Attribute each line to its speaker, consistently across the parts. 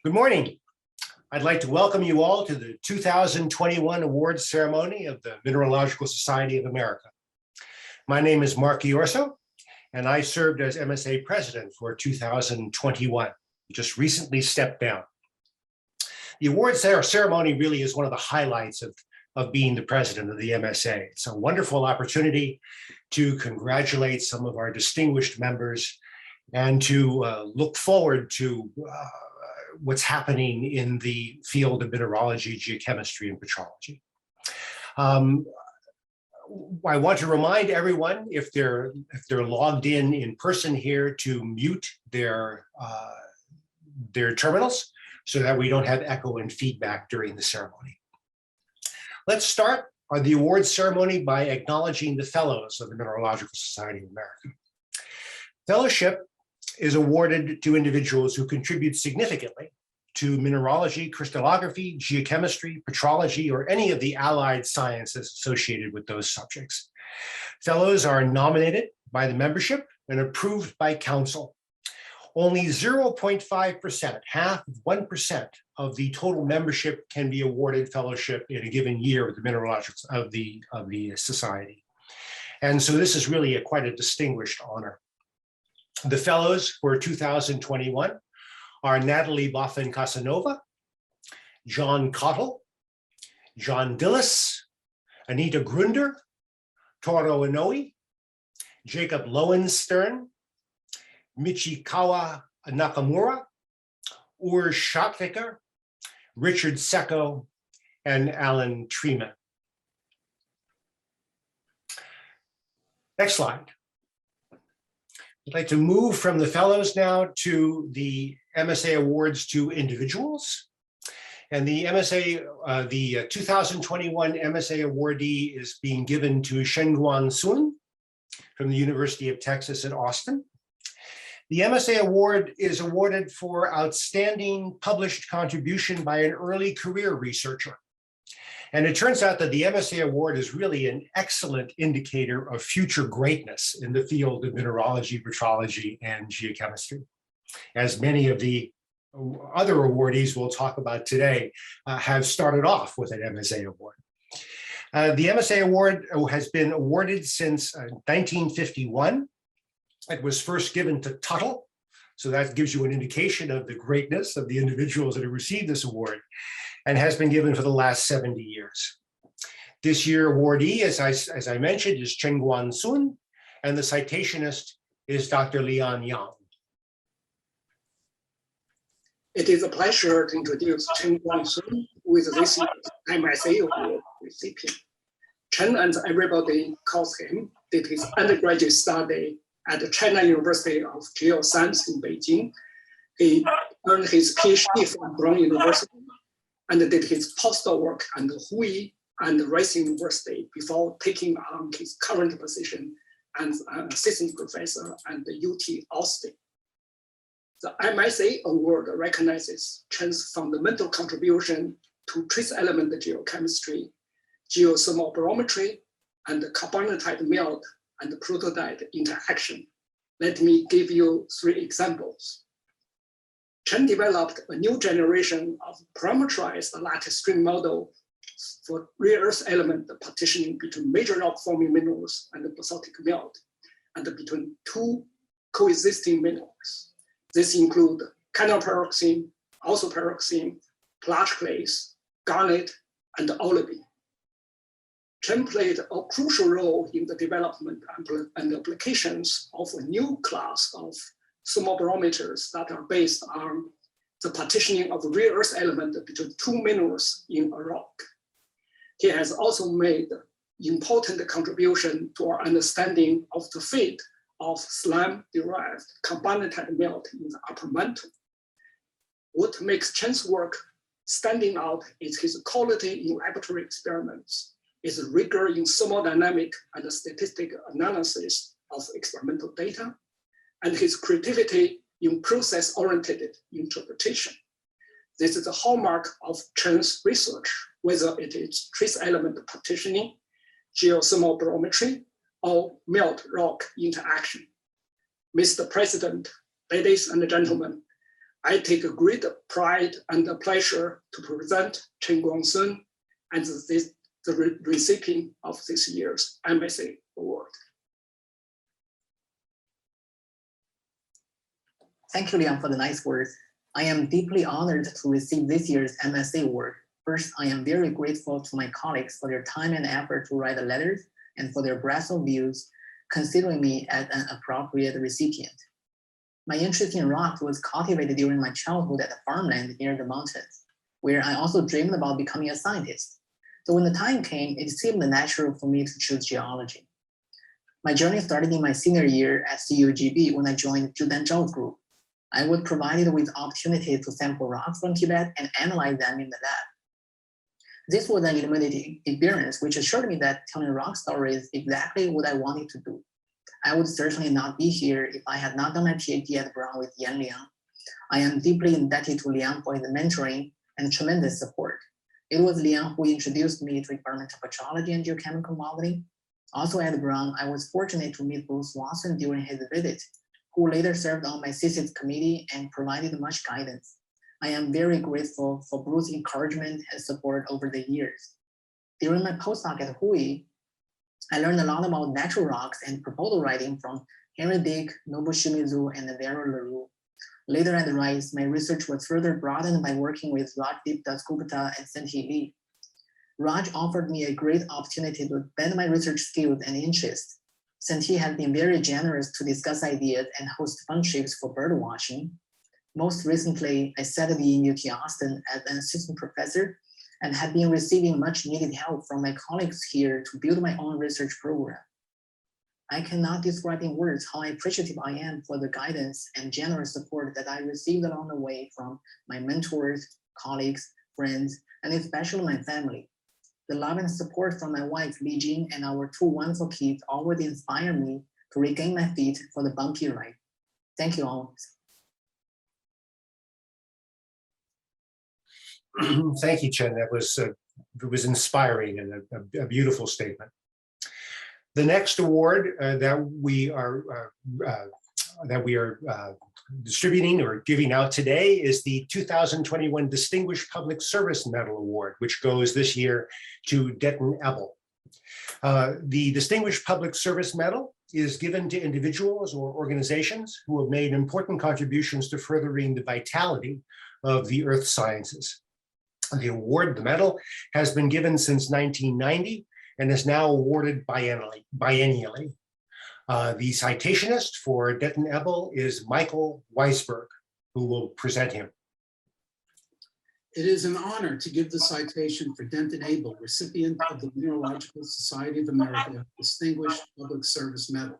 Speaker 1: Good morning. I'd like to welcome you all to the 2021 awards ceremony of the Mineralogical Society of America. My name is Mark Ghiorso, and I served as MSA President for 2021. Just recently stepped down. The awards ceremony really is one of the highlights of being the president of the MSA. It's a wonderful opportunity to congratulate some of our distinguished members and to look forward to what's happening in the field of mineralogy, geochemistry, and petrology. I want to remind everyone, if they're logged in person here, to mute their terminals so that we don't have echo and feedback during the ceremony. Let's start the awards ceremony by acknowledging the Fellows of the Mineralogical Society of America. Fellowship is awarded to individuals who contribute significantly to mineralogy, crystallography, geochemistry, petrology, or any of the allied sciences associated with those subjects. Fellows are nominated by the membership and approved by council. Only 0.5%, half of 1% of the total membership can be awarded fellowship in a given year of the mineralogical of the society. And so this is really quite a distinguished honor. The fellows for 2021 are Natalie Boffin-Casanova, John Cottle, John Dillis, Anita Grunder, Toro Inoue, Jacob Lowenstern, Michikawa Nakamura, Urs Schattviker, Richard Secco, and Alan Treman. Next slide. I'd like to move from the fellows now to the MSA awards to individuals. And the MSA, the 2021 MSA awardee is being given to Chenguang Sun from the University of Texas at Austin. The MSA award is awarded for outstanding published contribution by an early career researcher. And it turns out that the MSA Award is really an excellent indicator of future greatness in the field of mineralogy, petrology, and geochemistry. As many of the other awardees we'll talk about today have started off with an MSA Award. The MSA Award has been awarded since 1951. It was first given to Tuttle, so that gives you an indication of the greatness of the individuals that have received this award, and has been given for the last 70 years. This year awardee, as I mentioned, is Chenguang Sun, and the citationist is Dr. Liang.
Speaker 2: It is a pleasure to introduce Chenguang Sun with this MSA Award recipient. Chen and everybody calls him did his undergraduate study at the China University of Geoscience in Beijing. He earned his PhD from Brown University and did his postdoc work at Hui and Racing University before taking on his current position as an assistant professor at the UT Austin. The MSA Award recognizes Chen's fundamental contribution to trace element geochemistry, geothermal barometry, and carbonatite melt and protodite interaction. Let me give you 3 examples. Chen developed a new generation of parameterized lattice stream model for rare earth element partitioning between major rock forming minerals and the basaltic melt, and between 2 coexisting minerals. This include canalperoxene, isoperoxene, plagioclase, garnet, and olivine. Chen played a crucial role in the development and applications of a new class of thermal barometers that are based on the partitioning of rare earth element between 2 minerals in a rock. He has also made important contribution to our understanding of the fate of slime-derived carbonatite melt in the upper mantle. What makes Chen's work standing out is his quality in laboratory experiments, his rigor in thermodynamic and statistical analysis of experimental data, and his creativity in process-oriented interpretation. This is a hallmark of Chen's research, whether it is trace element partitioning, geothermal barometry, or melt-rock interaction. Mr. President, ladies and gentlemen, I take a great pride and a pleasure to present Chenguang Sun as the recipient of this year's MSA Award.
Speaker 3: Thank you, Liang, for the nice words. I am deeply honored to receive this year's MSA Award. First, I am very grateful to my colleagues for their time and effort to write the letters and for their breadth of views, considering me as an appropriate recipient. My interest in rocks was cultivated during my childhood at the farmland near the mountains, where I also dreamed about becoming a scientist. So when the time came, it seemed natural for me to choose geology. My journey started in my senior year at CUGB when I joined Denton Ebel group. I was provided with opportunity to sample rocks from Tibet and analyze them in the lab. This was an illuminating experience which assured me that telling rock stories is exactly what I wanted to do. I would certainly not be here if I had not done my PhD at Brown with Liang. I am deeply indebted to Liang for his mentoring and tremendous support. It was Liang who introduced me to experimental petrology and geochemical modeling. Also at Brown, I was fortunate to meet Bruce Rossman during his visit, who later served on my thesis committee and provided much guidance. I am very grateful for Bruce's encouragement and support over the years. During my postdoc at Hui, I learned a lot about natural rocks and proposal writing from Henry Dick, Nobu Shimizu, and Vera LaRue. Later at Rice, my research was further broadened by working with Rajdeep Dasgupta and Senti Lee. Raj offered me a great opportunity to bend my research skills and interests. Senti has been very generous to discuss ideas and host fun trips for bird watching. Most recently, I studied in UT Austin as an assistant professor and have been receiving much needed help from my colleagues here to build my own research program. I cannot describe in words how appreciative I am for the guidance and generous support that I received along the way from my mentors, colleagues, friends, and especially my family. The love and support from my wife, Li Jing, and our two wonderful kids always inspire me to regain my feet for the bumpy ride. Thank you all.
Speaker 1: Thank you, Chen. That was it was inspiring and a beautiful statement. The next award that we are distributing or giving out today is the 2021 Distinguished Public Service Medal Award, which goes this year to Denton Ebel. The Distinguished Public Service Medal is given to individuals or organizations who have made important contributions to furthering the vitality of the earth sciences. The award, the medal, has been given since 1990 and is now awarded biennially. The citationist for Denton Ebel is Michael Weisberg, who will present him.
Speaker 4: It is an honor to give the citation for Denton Ebel, recipient of the Mineralogical Society of America Distinguished Public Service Medal.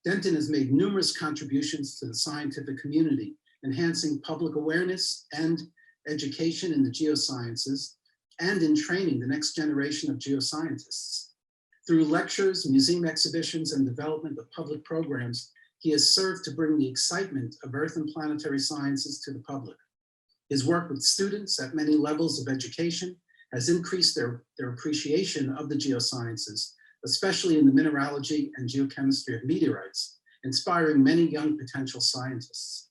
Speaker 4: Denton has made numerous contributions to the scientific community, enhancing public awareness and education in the geosciences, and in training the next generation of geoscientists. Through lectures, museum exhibitions, and development of public programs, he has served to bring the excitement of earth and planetary sciences to the public. His work with students at many levels of education has increased their appreciation of the geosciences, especially in the mineralogy and geochemistry of meteorites, inspiring many young potential scientists.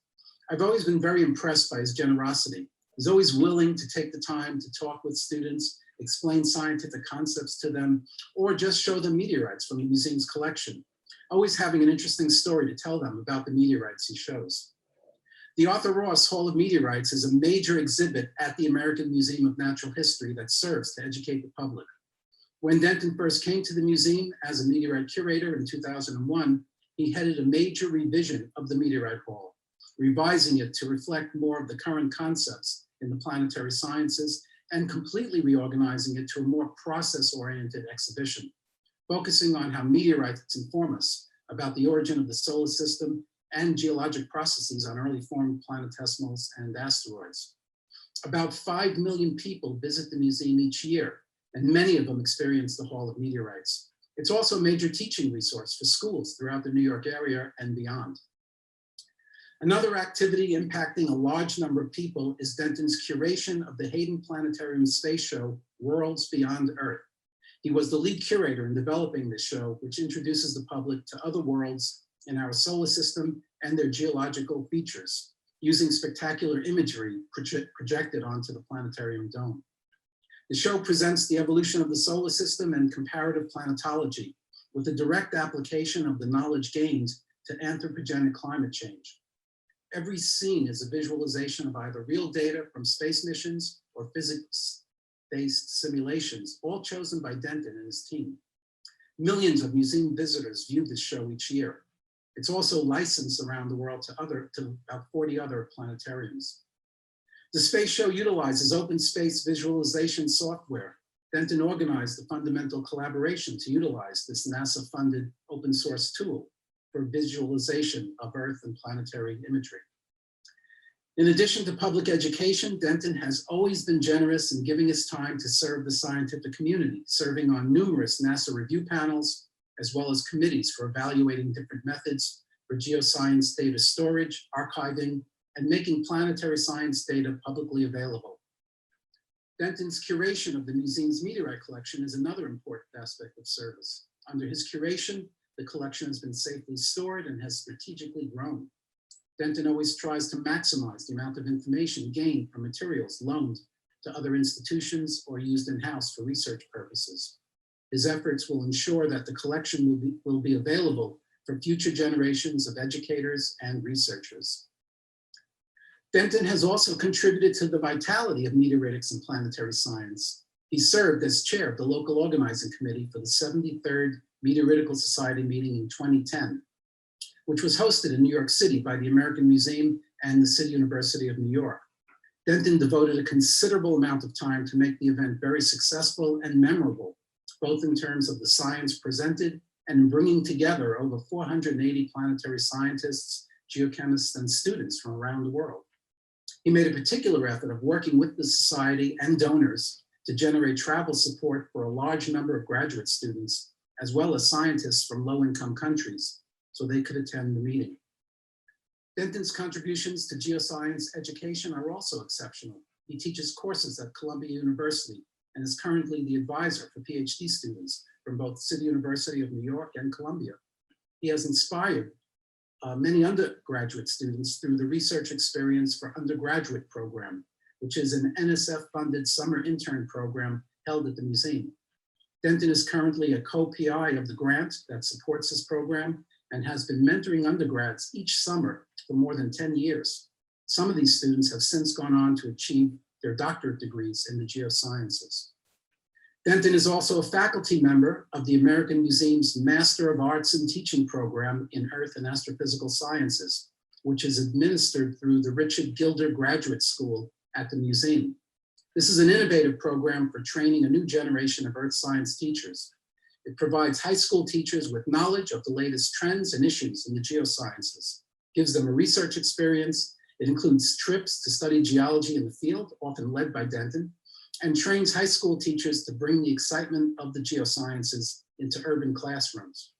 Speaker 4: I've always been very impressed by his generosity. He's always willing to take the time to talk with students, explain scientific concepts to them, or just show them meteorites from the museum's collection, always having an interesting story to tell them about the meteorites he shows. The Arthur Ross Hall of Meteorites is a major exhibit at the American Museum of Natural History that serves to educate the public. When Denton first came to the museum as a meteorite curator in 2001, he headed a major revision of the Meteorite Hall, revising it to reflect more of the current concepts in the planetary sciences and completely reorganizing it to a more process-oriented exhibition, focusing on how meteorites inform us about the origin of the solar system and geologic processes on early formed planetesimals and asteroids. About 5 million people visit the museum each year, and many of them experience the Hall of Meteorites. It's also a major teaching resource for schools throughout the New York area and beyond. Another activity impacting a large number of people is Denton's curation of the Hayden Planetarium Space Show, Worlds Beyond Earth. He was the lead curator in developing this show, which introduces the public to other worlds in our solar system and their geological features. using spectacular imagery projected onto the planetarium dome. The show presents the evolution of the solar system and comparative planetology with a direct application of the knowledge gained to anthropogenic climate change. Every scene is a visualization of either real data from space missions or physics-based simulations, all chosen by Denton and his team. Millions of museum visitors view this show each year. It's also licensed around the world to about 40 other planetariums. The space show utilizes open space visualization software. Denton organized the fundamental collaboration to utilize this NASA-funded open source tool for visualization of Earth and planetary imagery. In addition to public education, Denton has always been generous in giving his time to serve the scientific community, serving on numerous NASA review panels, as well as committees for evaluating different methods for geoscience data storage, archiving, and making planetary science data publicly available. Denton's curation of the museum's meteorite collection is another important aspect of service. Under his curation, the collection has been safely stored and has strategically grown. Denton always tries to maximize the amount of information gained from materials loaned to other institutions or used in-house for research purposes. His efforts will ensure that the collection will be available for future generations of educators and researchers. Denton has also contributed to the vitality of meteoritics and planetary science. He served as chair of the local organizing committee for the 73rd Meteorological Society meeting in 2010, which was hosted in New York City by the American Museum and the City University of New York. Denton devoted a considerable amount of time to make the event very successful and memorable, both in terms of the science presented and in bringing together over 480 planetary scientists, geochemists, and students from around the world. He made a particular effort of working with the society and donors to generate travel support for a large number of graduate students, as well as scientists from low-income countries, so they could attend the meeting. Denton's contributions to geoscience education are also exceptional. He teaches courses at Columbia University and is currently the advisor for PhD students from both City University of New York and Columbia. He has inspired many undergraduate students through the Research Experience for Undergraduate program, which is an NSF-funded summer intern program held at the museum. Denton is currently a co-PI of the grant that supports this program and has been mentoring undergrads each summer for more than 10 years. Some of these students have since gone on to achieve their doctorate degrees in the geosciences. Denton is also a faculty member of the American Museum's Master of Arts in Teaching program in Earth and Astrophysical Sciences, which is administered through the Richard Gilder Graduate School at the museum. This is an innovative program for training a new generation of earth science teachers. It provides high school teachers with knowledge of the latest trends and issues in the geosciences, gives them a research experience. It includes trips to study geology in the field, often led by Denton, and trains high school teachers to bring the excitement of the geosciences into urban classrooms.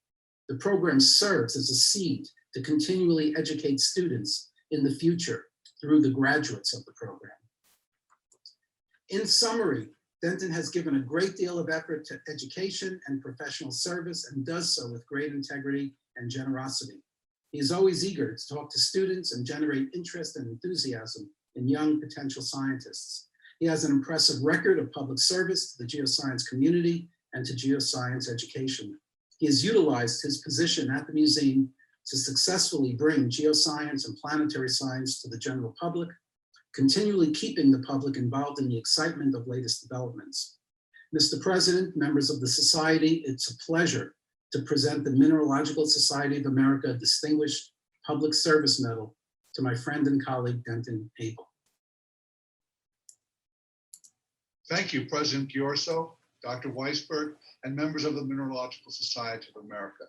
Speaker 4: The program serves as a seed to continually educate students in the future through the graduates of the program. In summary, Denton has given a great deal of effort to education and professional service and does so with great integrity and generosity. He is always eager to talk to students and generate interest and enthusiasm in young potential scientists. He has an impressive record of public service to the geoscience community and to geoscience education. He has utilized his position at the museum to successfully bring geoscience and planetary science to the general public, continually keeping the public involved in the excitement of latest developments. Mr. President, members of the Society, it's a pleasure to present the Mineralogical Society of America Distinguished Public Service Medal to my friend and colleague, Denton Ebel.
Speaker 5: Thank you, President Ghiorso, Dr. Weisberg, and members of the Mineralogical Society of America.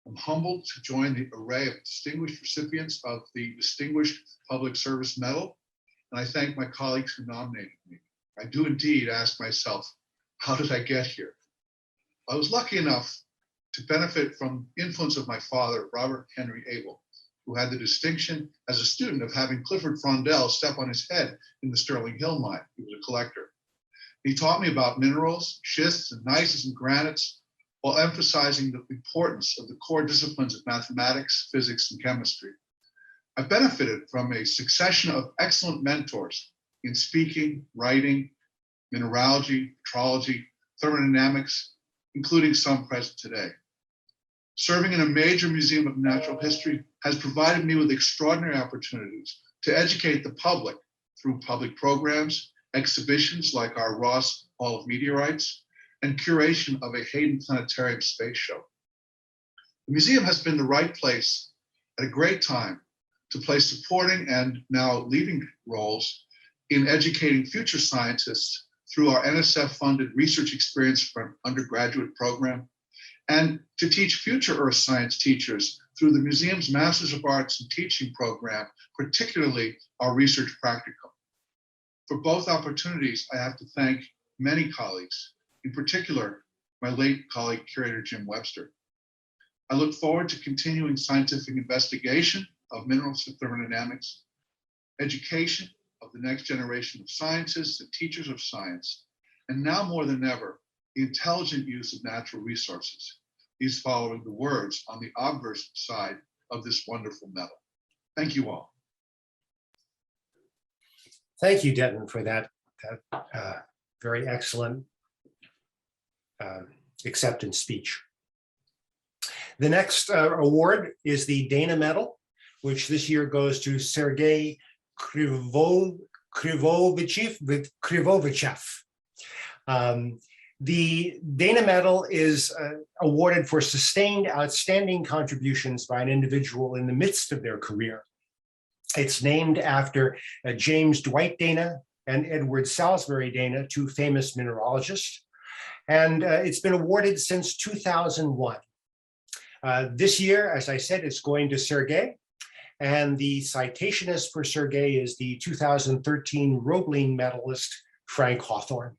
Speaker 5: I'm humbled to join the array of distinguished recipients of the Distinguished Public Service Medal, and I thank my colleagues who nominated me. I do indeed ask myself, how did I get here? I was lucky enough to benefit from the influence of my father, Robert Henry Ebel, who had the distinction as a student of having Clifford Frondel step on his head in the Sterling Hill mine. He was a collector. He taught me about minerals, schists, and gneisses and granites, while emphasizing the importance of the core disciplines of mathematics, physics, and chemistry. I benefited from a succession of excellent mentors in speaking, writing, mineralogy, petrology, thermodynamics, including some present today. Serving in a major museum of natural history has provided me with extraordinary opportunities to educate the public through public programs, exhibitions like our Ross Hall of Meteorites, and curation of a Hayden Planetarium space show. The museum has been the right place at a great time to play supporting and now leading roles in educating future scientists through our NSF-funded research experience for undergraduate program, and to teach future earth science teachers through the museum's Masters of Arts in Teaching program, particularly our research practicum. For both opportunities, I have to thank many colleagues, in particular, my late colleague, curator Jim Webster. I look forward to continuing scientific investigation of minerals and thermodynamics, education of the next generation of scientists and teachers of science, and now more than ever, the intelligent use of natural resources, these following the words on the obverse side of this wonderful medal. Thank you all.
Speaker 1: Thank you, Denton, for that very excellent acceptance speech. The next award is the Dana Medal, which this year goes to Sergey Krivovichev. The Dana Medal is awarded for sustained outstanding contributions by an individual in the midst of their career. It's named after James Dwight Dana and Edward Salisbury Dana, two famous mineralogists, and it's been awarded since 2001. This year, as I said, it's going to Sergey, and the citationist for Sergey is the 2013 Roebling medalist, Frank Hawthorne.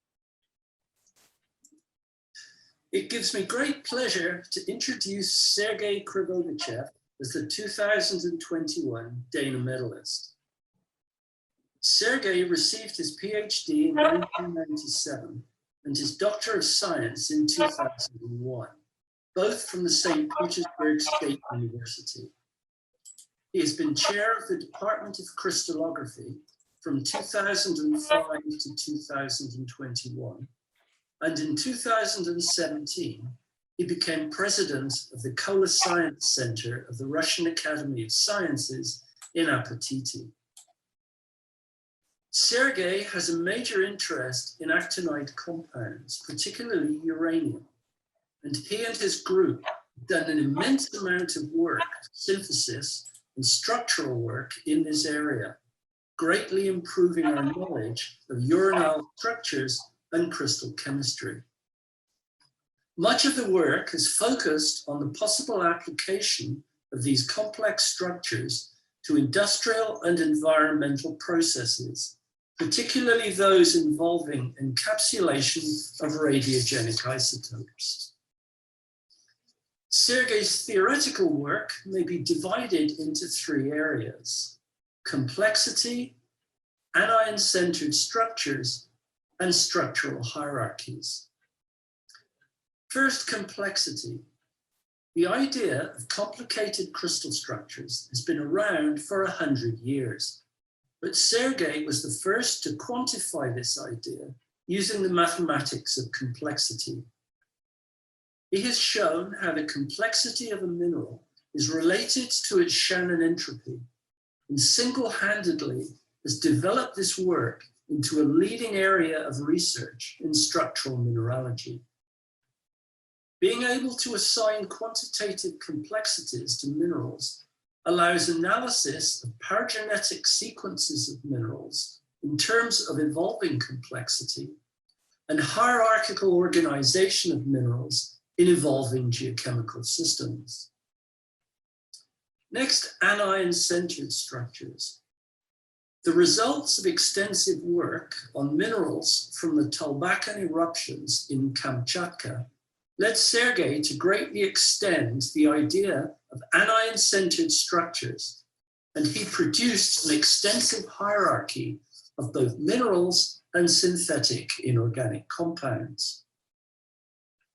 Speaker 6: It gives me great pleasure to introduce Sergey Krivovichev as the 2021 Dana medalist. Sergey received his PhD in 1997 and his Doctor of Science in 2001, both from the St. Petersburg State University. He has been chair of the Department of Crystallography from 2005 to 2021. And in 2017, he became president of the Kola Science Center of the Russian Academy of Sciences in Apatiti. Sergey has a major interest in actinide compounds, particularly uranium, and he and his group have done an immense amount of work, synthesis and structural work in this area, greatly improving our knowledge of uranyl structures and crystal chemistry. Much of the work has focused on the possible application of these complex structures to industrial and environmental processes, particularly those involving encapsulation of radiogenic isotopes. Sergey's theoretical work may be divided into three areas: complexity, anion-centered structures, and structural hierarchies. First, complexity. The idea of complicated crystal structures has been around for 100 years, but Sergey was the first to quantify this idea using the mathematics of complexity. He has shown how the complexity of a mineral is related to its Shannon entropy, and single-handedly has developed this work into a leading area of research in structural mineralogy. Being able to assign quantitative complexities to minerals allows analysis of paragenetic sequences of minerals in terms of evolving complexity and hierarchical organization of minerals in evolving geochemical systems. Next, anion-centered structures. The results of extensive work on minerals from the Tolbakan eruptions in Kamchatka led Sergey to greatly extend the idea of anion-centered structures, and he produced an extensive hierarchy of both minerals and synthetic inorganic compounds.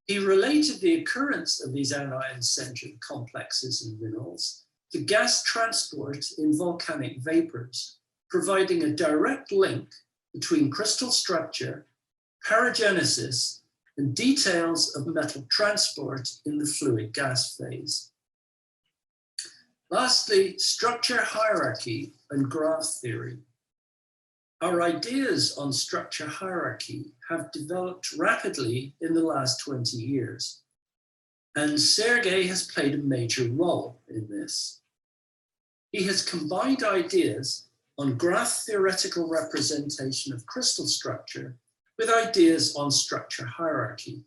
Speaker 6: He related the occurrence of these anion-centered complexes in minerals the gas transport in volcanic vapors, providing a direct link between crystal structure, paragenesis, and details of metal transport in the fluid gas phase. Lastly, structure hierarchy and graph theory. Our ideas on structure hierarchy have developed rapidly in the last 20 years, and Sergey has played a major role in this. He has combined ideas on graph theoretical representation of crystal structure with ideas on structure hierarchy.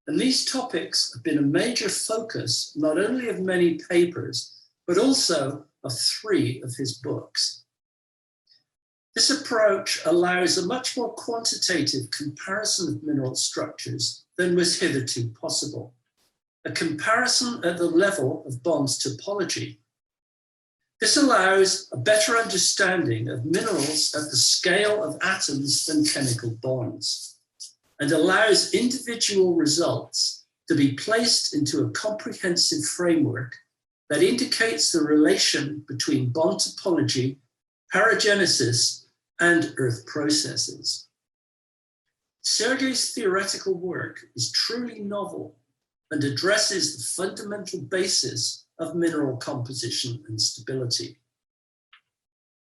Speaker 6: And these topics have been a major focus not only of many papers, but also of 3 of his books. This approach allows a much more quantitative comparison of mineral structures than was hitherto possible, a comparison at the level of bonds topology. This allows a better understanding of minerals at the scale of atoms and chemical bonds, and allows individual results to be placed into a comprehensive framework that indicates the relation between bond topology, paragenesis, and earth processes. Sergey's theoretical work is truly novel and addresses the fundamental basis of mineral composition and stability.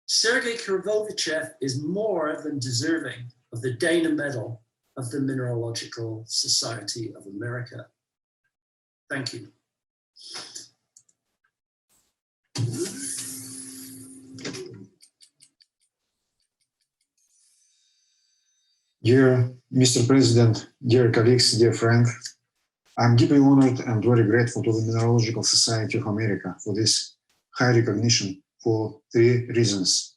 Speaker 6: Sergey Krivovichev is more than deserving of the Dana Medal of the Mineralogical Society of America. Thank you.
Speaker 7: Dear Mr. President, dear colleagues, dear Frank, I'm deeply honored and very grateful to the Mineralogical Society of America for this high recognition for 3 reasons.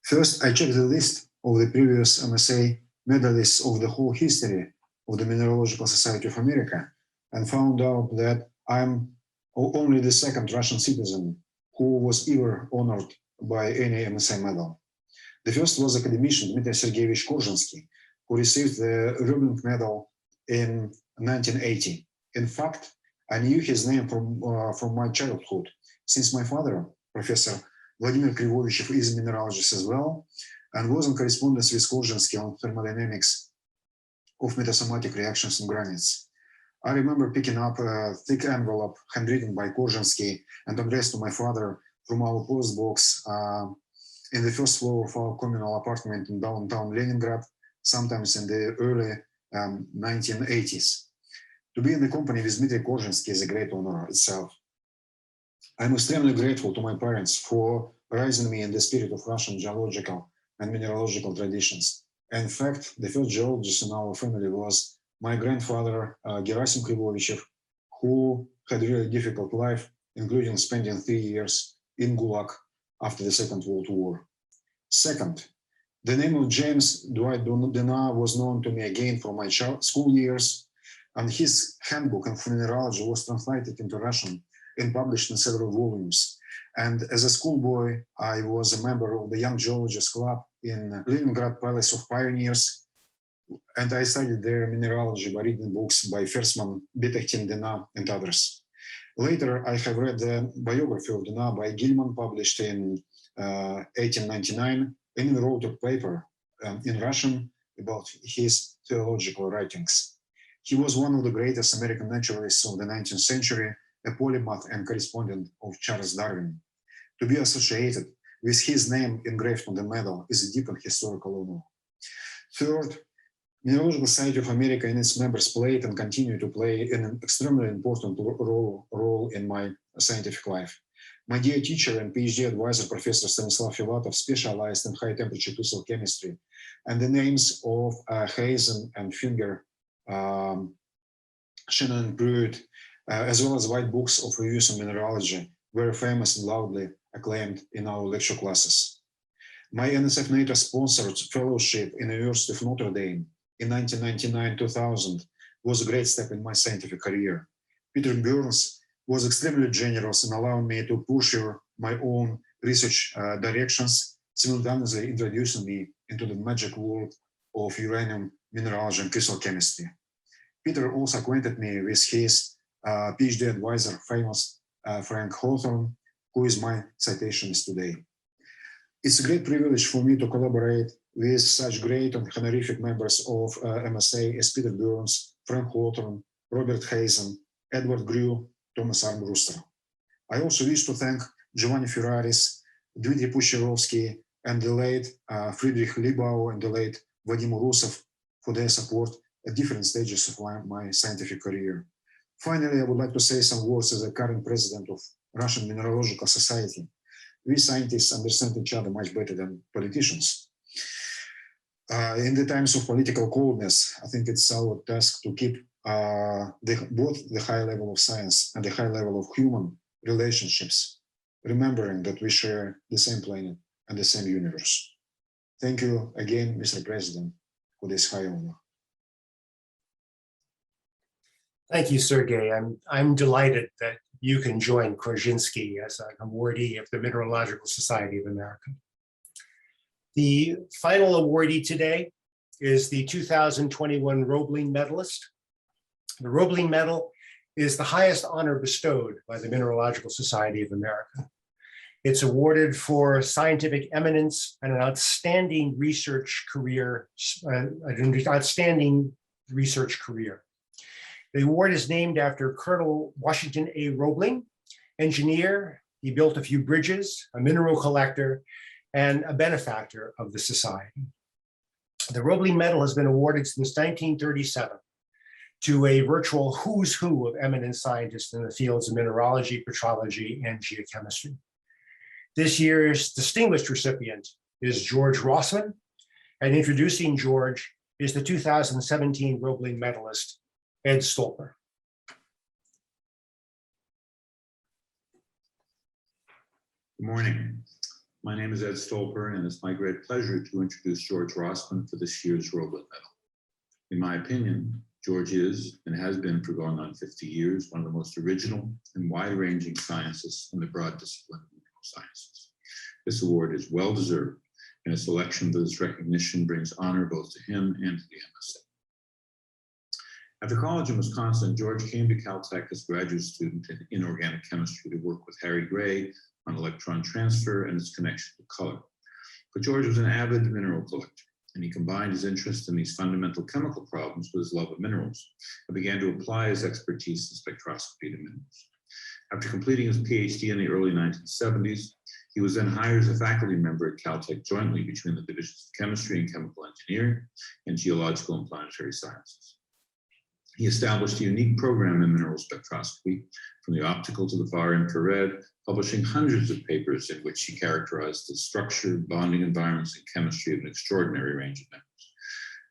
Speaker 7: First, I checked the list of the previous MSA medalists of the whole history of the Mineralogical Society of America and found out that I'm only the 2nd Russian citizen who was ever honored by any MSA medal. The first was academician Dmitry Sergeyevich Korzhinsky, who received the Roebling Medal in 1980. In fact, I knew his name from my childhood, since my father, Professor Vladimir Krivovichev, is a mineralogist as well, and was in correspondence with Korzhinsky on thermodynamics of metasomatic reactions in granites. I remember picking up a thick envelope handwritten by Korzhinsky and addressed to my father from our post box in the first floor of our communal apartment in downtown Leningrad, sometimes in the early 1980s. To be in the company with Dmitry Korzhinsky is a great honor itself. I'm extremely grateful to my parents for raising me in the spirit of Russian geological and mineralogical traditions. In fact, the first geologist in our family was my grandfather, Ghiorso Krivovichev, who had a really difficult life, including spending 3 years in Gulag after the Second World War. Second, the name of James Dwight Dana was known to me again from my school years, and his handbook on mineralogy was translated into Russian and published in several volumes. And as a schoolboy, I was a member of the Young Geologists Club in Leningrad Palace of Pioneers, and I studied their mineralogy by reading books by Fersman, Betechtin, Dana, and others. Later, I have read the biography of Dana by Gilman, published in 1899, and he wrote a paper in Russian about his theological writings. He was one of the greatest American naturalists of the 19th century, a polymath and correspondent of Charles Darwin. To be associated with his name engraved on the medal is a deep and historical honor. Third, Mineralogical Society of America and its members played and continue to play an extremely important role in my scientific life. My dear teacher and PhD advisor, Professor Stanislav Filatov, specialized in high-temperature crystal chemistry, and the names of Hazen and Finger, Shannon and Pruitt, as well as white books of reviews on mineralogy, were famous and loudly acclaimed in our lecture classes. My NSF NATO sponsored fellowship in the University of Notre Dame in 1999-2000 was a great step in my scientific career. Peter Burns was extremely generous in allowing me to pursue my own research directions, simultaneously introducing me into the magic world of uranium mineralogy and crystal chemistry. Peter also acquainted me with his PhD advisor, famous Frank Hawthorne, who is my citationist today. It's a great privilege for me to collaborate with such great and honorific members of MSA as Peter Burns, Frank Hawthorne, Robert Hazen, Edward Grew, Thomas Armbruster. I also wish to thank Giovanni Ferraris, Dmitry Pushcharovsky, and the late Friedrich Liebau and the late Vadim Urusov for their support at different stages of my scientific career. Finally, I would like to say some words as a current president of Russian Mineralogical Society. We scientists understand each other much better than politicians. In the times of political coldness, I think it's our task to keep both the high level of science and the high level of human relationships, remembering that we share the same planet and the same universe. Thank you again, Mr. President, for this high honor.
Speaker 1: Thank you, Sergey. I'm delighted that you can join Korzinski as an awardee of the Mineralogical Society of America. The final awardee today is the 2021 Roebling Medalist. The Roebling Medal is the highest honor bestowed by the Mineralogical Society of America. It's awarded for scientific eminence and an outstanding research career. The award is named after Colonel Washington A. Roebling, engineer. He built a few bridges, a mineral collector, and a benefactor of the society. The Roebling Medal has been awarded since 1937 to a virtual who's who of eminent scientists in the fields of mineralogy, petrology, and geochemistry. This year's distinguished recipient is George Rossman, and introducing George is the 2017 Roebling medalist, Ed Stolper.
Speaker 8: Good morning. My name is Ed Stolper, and it's my great pleasure to introduce George Rossman for this year's Roebling Medal. In my opinion, George is, and has been for going on 50 years, one of the most original and wide-ranging scientists in the broad discipline of mineral sciences. This award is well-deserved, and its selection for this recognition brings honor both to him and to the MSA. After college in Wisconsin, George came to Caltech as a graduate student in inorganic chemistry to work with Harry Gray on electron transfer and its connection to color. But George was an avid mineral collector, and he combined his interest in these fundamental chemical problems with his love of minerals and began to apply his expertise in spectroscopy to minerals. After completing his PhD in the early 1970s, he was then hired as a faculty member at Caltech jointly between the divisions of chemistry and chemical engineering and geological and planetary sciences. He established a unique program in mineral spectroscopy, from the optical to the far infrared, publishing hundreds of papers in which he characterized the structure, bonding environments, and chemistry of an extraordinary range of minerals.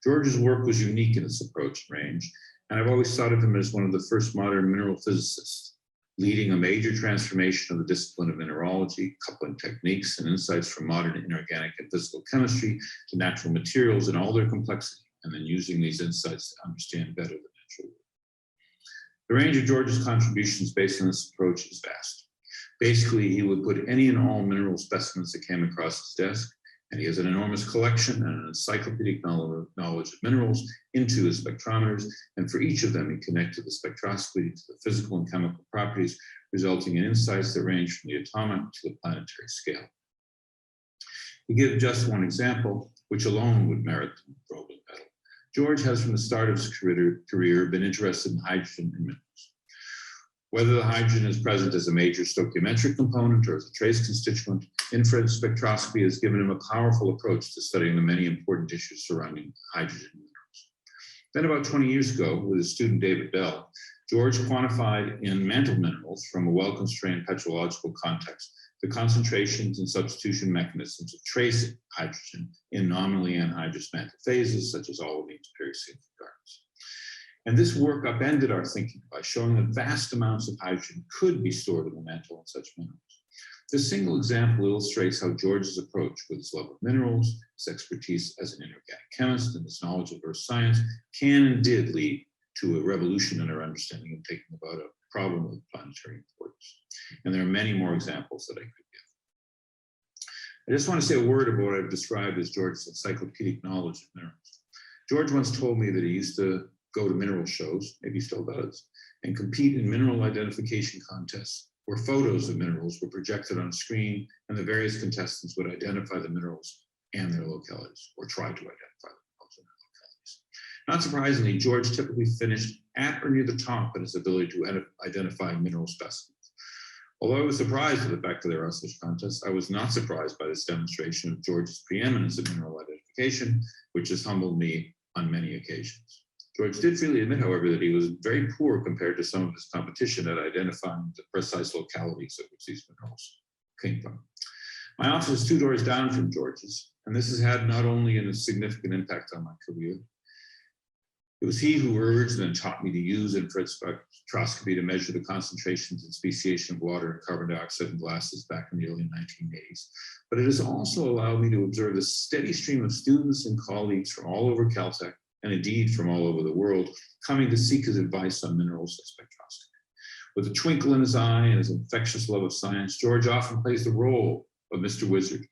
Speaker 8: George's work was unique in its approach and range, and I've always thought of him as one of the first modern mineral physicists, leading a major transformation of the discipline of mineralogy, coupling techniques and insights from modern inorganic and physical chemistry to natural materials in all their complexity, and then using these insights to understand better the natural world. The range of George's contributions based on this approach is vast. Basically, he would put any and all mineral specimens that came across his desk, and he has an enormous collection and an encyclopedic knowledge of minerals into his spectrometers, and for each of them, he connected the spectroscopy to the physical and chemical properties, resulting in insights that range from the atomic to the planetary scale. To give just one example, which alone would merit the Roebling Medal, George has from the start of his career been interested in hydrogen and minerals. Whether the hydrogen is present as a major stoichiometric component or as a trace constituent, infrared spectroscopy has given him a powerful approach to studying the many important issues surrounding hydrogen minerals. Then about 20 years ago, with his student David Bell, George quantified in mantle minerals from a well-constrained petrological context the concentrations and substitution mechanisms of trace hydrogen in nominally anhydrous mantle phases, such as olivines, pyroxene, and gardens. And this work upended our thinking by showing that vast amounts of hydrogen could be stored in the mantle in such minerals. This single example illustrates how George's approach, with his love of minerals, his expertise as an inorganic chemist, and his knowledge of earth science, can and did lead to a revolution in our understanding of thinking about a problem of planetary importance. And there are many more examples that I could give. I just want to say a word about what I've described as George's encyclopedic knowledge of minerals. George once told me that he used to go to mineral shows, maybe he still does, and compete in mineral identification contests where photos of minerals were projected on a screen and the various contestants would identify the minerals and their localities, or try to identify the minerals and their localities. Not surprisingly, George typically finished at or near the top in his ability to identify mineral specimens. Although I was surprised at the fact that there are such contests, I was not surprised by this demonstration of George's preeminence in mineral identification, which has humbled me on many occasions. George did freely admit, however, that he was very poor compared to some of his competition at identifying the precise localities at which these minerals came from. My office is 2 doors down from George's, and this has had not only a significant impact on my career. It was he who urged and taught me to use infrared spectroscopy to measure the concentrations and speciation of water and carbon dioxide in glasses back in the early 1980s. But it has also allowed me to observe the steady stream of students and colleagues from all over Caltech, and indeed from all over the world, coming to seek his advice on minerals spectroscopy. With a twinkle in his eye and his infectious love of science, George often plays the role of Mr. Wizard,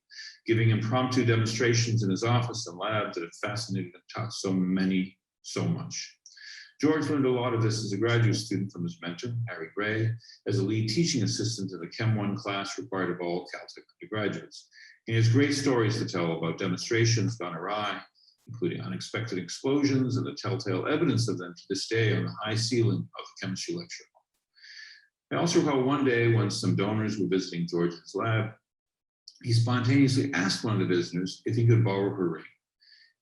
Speaker 8: giving impromptu demonstrations in his office and lab that have fascinated and taught so many so much. George learned a lot of this as a graduate student from his mentor, Harry Gray, as a lead teaching assistant in the Chem 1 class required of all Caltech undergraduates. He has great stories to tell about demonstrations gone awry, including unexpected explosions and the telltale evidence of them to this day on the high ceiling of the chemistry lecture hall. I also recall one day when some donors were visiting George's lab, he spontaneously asked one of the visitors if he could borrow her ring.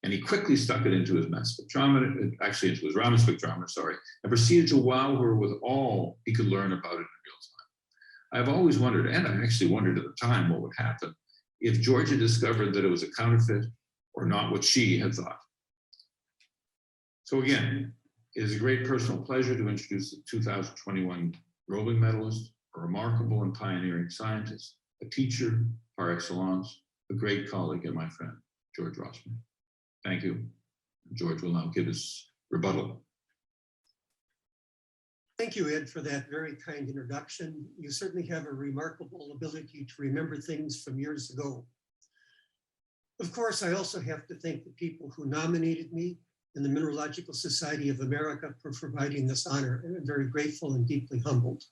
Speaker 8: And he quickly stuck it into his mass spectrometer, actually into his Raman spectrometer, sorry, and proceeded to wow her with all he could learn about it in real time. I've always wondered, and I actually wondered at the time what would happen if George had discovered that it was a counterfeit or not what she had thought. So again, it is a great personal pleasure to introduce the 2021 Roebling medalist, a remarkable and pioneering scientist, a teacher par excellence, a great colleague and my friend, George Rossman. Thank you. George will now give his rebuttal.
Speaker 1: Thank you, Ed, for that very kind introduction. You certainly have a remarkable ability to remember things from years ago. Of course, I also have to thank the people who nominated me and the Mineralogical Society of America for providing this honor. I'm very grateful and deeply humbled.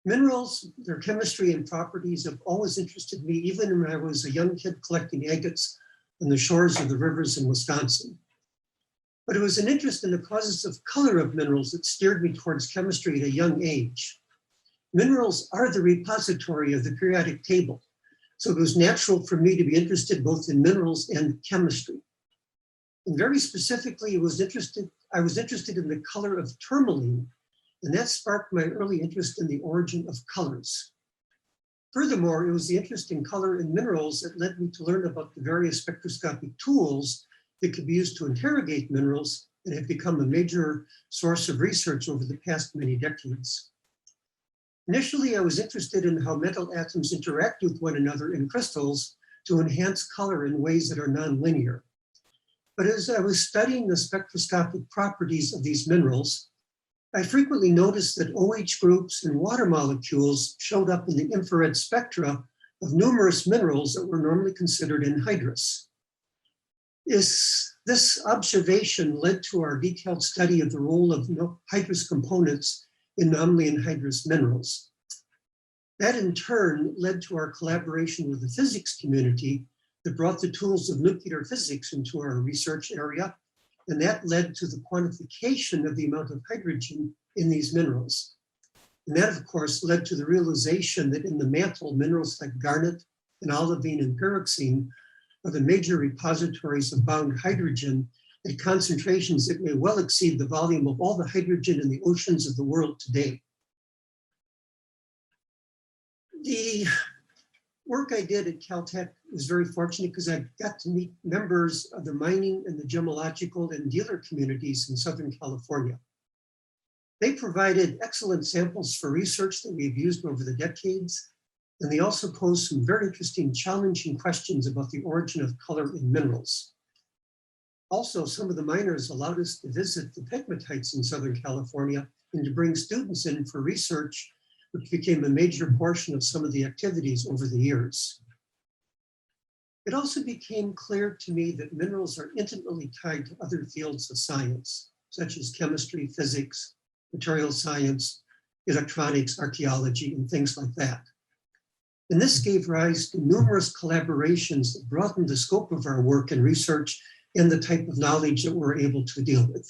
Speaker 1: Minerals, their chemistry and properties have always interested me, even when I was a young kid collecting agates on the shores of the rivers in Wisconsin. But it was an interest in the process of color of minerals that steered me towards chemistry at a young age. Minerals are the repository of the periodic table, so it was natural for me to be interested both in minerals and chemistry. And very specifically, I was interested in the color of tourmaline, and that sparked my early interest in the origin of colors. Furthermore, it was the interest in color in minerals that led me to learn about the various spectroscopic tools that could be used to interrogate minerals and have become a major source of research over the past many decades. Initially, I was interested in how metal atoms interact with one another in crystals to enhance color in ways that are nonlinear. But as I was studying the spectroscopic properties of these minerals, I frequently noticed that OH groups and water molecules showed up in the infrared spectra of numerous minerals that were normally considered anhydrous. This observation led to our detailed study of the role of hydrous components in nominally anhydrous minerals. That in turn led to our collaboration with the physics community that brought the tools of nuclear physics into our research area. And that led to the quantification of the amount of hydrogen in these minerals. And that, of course, led to the realization that in the mantle, minerals like garnet and olivine and pyroxene are the major repositories of bound hydrogen at concentrations that may well exceed the volume of all the hydrogen in the oceans of the world today. The work I did at Caltech was very fortunate because I got to meet members of the mining and the gemological and dealer communities in Southern California. They provided excellent samples for research that we've used over the decades, and they also posed some very interesting, challenging questions about the origin of color in minerals. Also, some of the miners allowed us to visit the pegmatites in Southern California and to bring students in for research, which became a major portion of some of the activities over the years. It also became clear to me that minerals are intimately tied to other fields of science, such as chemistry, physics, material science,
Speaker 9: electronics, archaeology, and things like that. And this gave rise to numerous collaborations that broadened the scope of our work and research and the type of knowledge that we're able to deal with.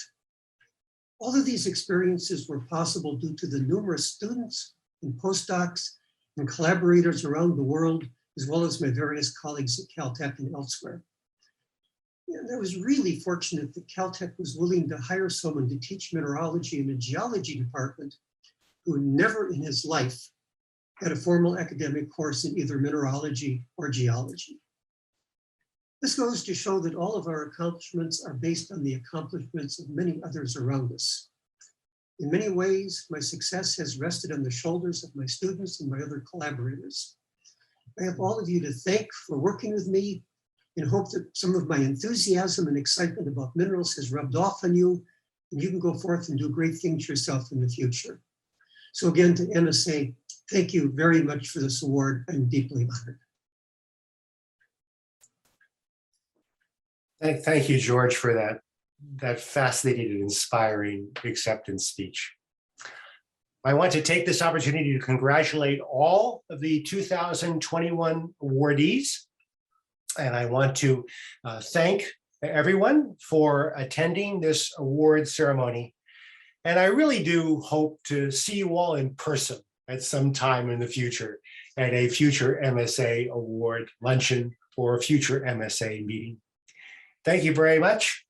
Speaker 9: All of these experiences were possible due to the numerous students and postdocs and collaborators around the world, as well as my various colleagues at Caltech and elsewhere. And I was really fortunate that Caltech was willing to hire someone to teach mineralogy in the geology department who never in his life had a formal academic course in either mineralogy or geology. This goes to show that all of our accomplishments are based on the accomplishments of many others around us. In many ways, my success has rested on the shoulders of my students and my other collaborators. I have all of you to thank for working with me and hope that some of my enthusiasm and excitement about minerals has rubbed off on you, and you can go forth and do great things yourself in the future. So again, to MSA, thank you very much for this award. I'm deeply honored.
Speaker 1: Thank you, George, for that fascinating and inspiring acceptance speech. I want to take this opportunity to congratulate all of the 2021 awardees. And I want to thank everyone for attending this award ceremony. And I really do hope to see you all in person at some time in the future at a future MSA Award luncheon or a future MSA meeting. Thank you very much.